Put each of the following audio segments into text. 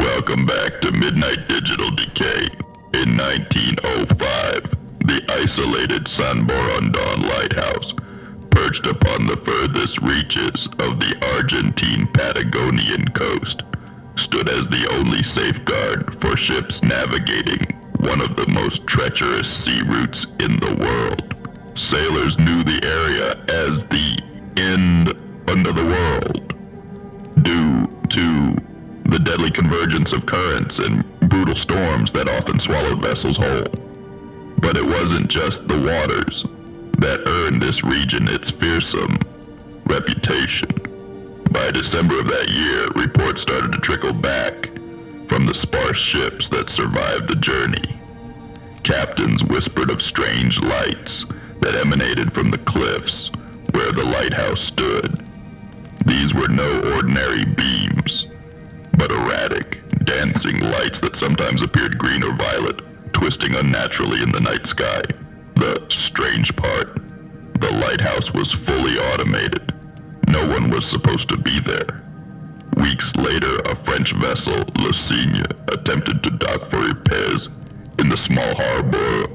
Welcome back to Midnight Digital Decay. In 1905, the isolated San Borondon Lighthouse, perched upon the furthest reaches of the Argentine Patagonian coast, stood as the only safeguard for ships navigating one of the most treacherous sea routes in the world. Sailors knew the area as the end under the world, due to the deadly convergence of currents and brutal storms that often swallowed vessels whole. But it wasn't just the waters that earned this region its fearsome reputation. By December of that year, reports started to trickle back from the sparse ships that survived the journey. Captains whispered of strange lights that emanated from the cliffs where the lighthouse stood. These were no ordinary beams, but erratic, dancing lights that sometimes appeared green or violet, twisting unnaturally in the night sky. The strange part, the lighthouse was fully automated. No one was supposed to be there. Weeks later, a French vessel, Le Cygne, attempted to dock for repairs in the small harbor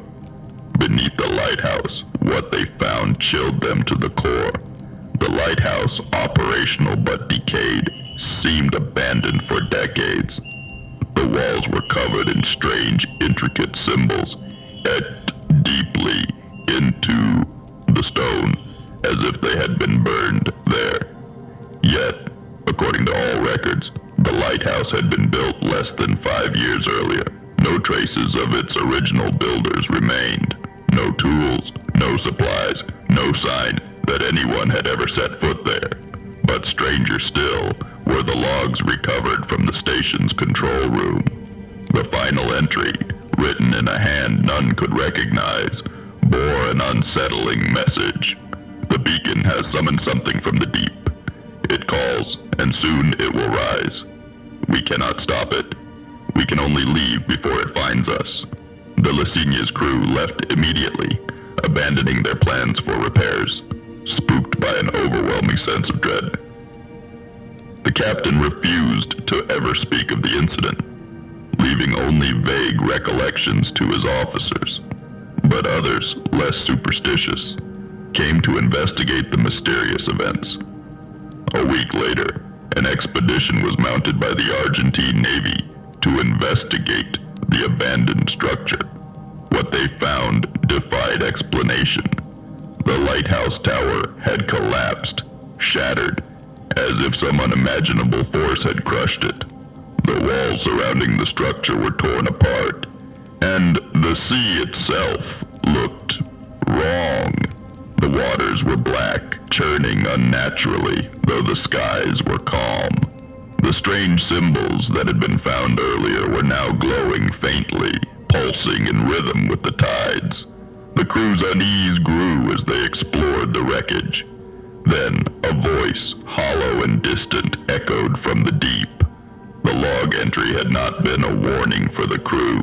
beneath the lighthouse. What they found chilled them to the core. The lighthouse, operational but decayed, seemed abandoned for decades. The walls were covered in strange, intricate symbols, etched deeply into the stone, as if they had been burned there. Yet, according to all records, the lighthouse had been built less than 5 years earlier. No traces of its original builders remained. No tools, no supplies, no sign that anyone had ever set foot there. But stranger still were the logs recovered from the station's control room. The final entry, written in a hand none could recognize, bore an unsettling message. The beacon has summoned something from the deep. It calls, and soon it will rise. We cannot stop it. We can only leave before it finds us. The Le Cygne's crew left immediately, abandoning their plans for repairs, spooked by an overwhelming sense of dread. The captain refused to ever speak of the incident, leaving only vague recollections to his officers. But others, less superstitious, came to investigate the mysterious events. A week later, an expedition was mounted by the Argentine Navy to investigate the abandoned structure. What they found defied explanation. The lighthouse tower had collapsed, shattered, as if some unimaginable force had crushed it. The walls surrounding the structure were torn apart, and the sea itself looked wrong. The waters were black, churning unnaturally, though the skies were calm. The strange symbols that had been found earlier were now glowing faintly, pulsing in rhythm with the tides. The crew's unease grew as they explored the wreckage. Then a voice, hollow and distant, echoed from the deep. The log entry had not been a warning for the crew.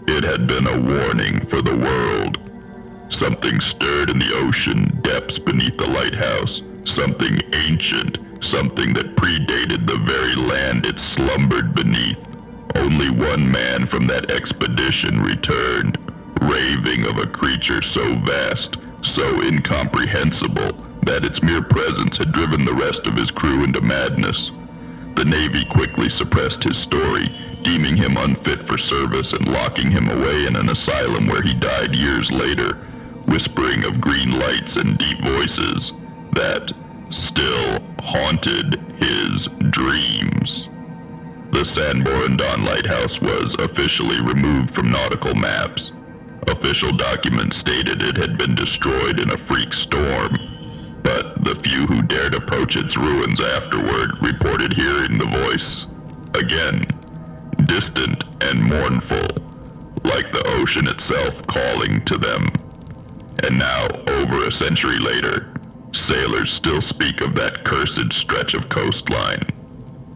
It had been a warning for the world. Something stirred in the ocean depths beneath the lighthouse. Something ancient, something that predated the very land it slumbered beneath. Only one man from that expedition returned, raving of a creature so vast, so incomprehensible, that its mere presence had driven the rest of his crew into madness. The Navy quickly suppressed his story, deeming him unfit for service and locking him away in an asylum where he died years later, whispering of green lights and deep voices that still haunted his dreams. The San Borondon Lighthouse was officially removed from nautical maps. Official documents stated it had been destroyed in a freak storm, but the few who dared approach its ruins afterward reported hearing the voice, again, distant and mournful, like the ocean itself calling to them. And now, over a century later, sailors still speak of that cursed stretch of coastline.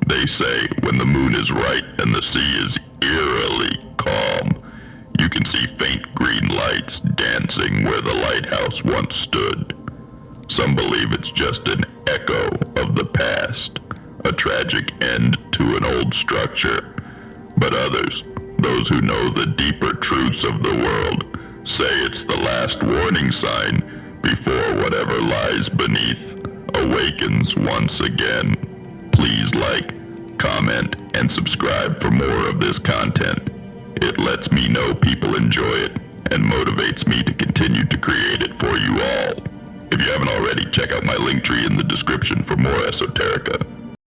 They say when the moon is right and the sea is eerily calm, you can see faint green lights dancing where the lighthouse once stood. Some believe it's just an echo of the past, a tragic end to an old structure But others, those who know the deeper truths of the world, say it's the last warning sign before whatever lies beneath awakens once again. Please like, comment, and subscribe for more of this content. It lets me know people enjoy it and motivates me to continue to create it for you all. If you haven't already, check out my link tree in the description for more esoterica.